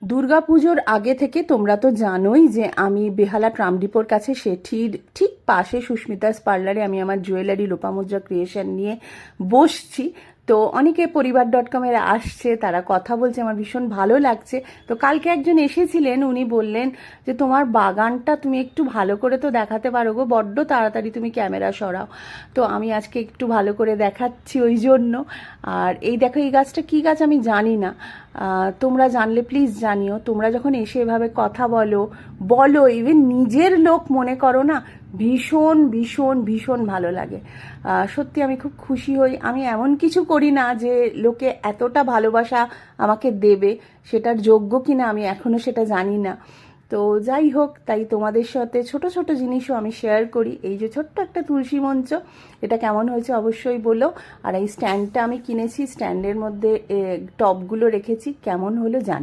দুর্গাপুজোর আগে থেকে তোমরা তো জানোই যে আমি বেহালা ট্রাম ডিপোর কাছে সেঠির ঠিক পাশে সুস্মিতাস পার্লারে আমি আমার জুয়েলারি লোপামুদ্রা ক্রিয়েশন নিয়ে বসছি। তো অনেকে পরিবার.com-এর আসছে, তারা কথা বলছে, আমার ভীষণ ভালো লাগছে। তো কালকে একজন এসেছিলেন, উনি বললেন যে তোমার বাগানটা তুমি একটু ভালো করে তো দেখাতে পারো গো, বড্ড তাড়াতাড়ি তুমি ক্যামেরা সরাও। তো আমি আজকে একটু ভালো করে দেখাচ্ছি ওই জন্য। আর এই দেখো, এই গাছটা কী গাছ আমি জানি না, তোমরা জানলে প্লিজ জানিও। তোমরা যখন এসে এভাবে কথা বলো বলো ইভেন নিজের লোক মনে করো না, ভীষণ ভীষণ ভীষণ ভালো লাগে। সত্যি আমি খুব খুশি হই। আমি এমন কিছু করি না যে লোকে এতটা ভালোবাসা আমাকে দেবে, সেটার যোগ্য কিনা আমি এখনও সেটা জানি না। তো যাই হোক, তাই তোমাদের সাথে ছোট ছোট জিনিসও আমি শেয়ার করি। এই যে ছোট্ট একটা তুলসী মঞ্চ, এটা কেমন হয়েছে অবশ্যই বলো। আর এই স্ট্যান্ডটা আমি কিনেছি, স্ট্যান্ডের মধ্যে টবগুলো রেখেছি, কেমন হলো জানি।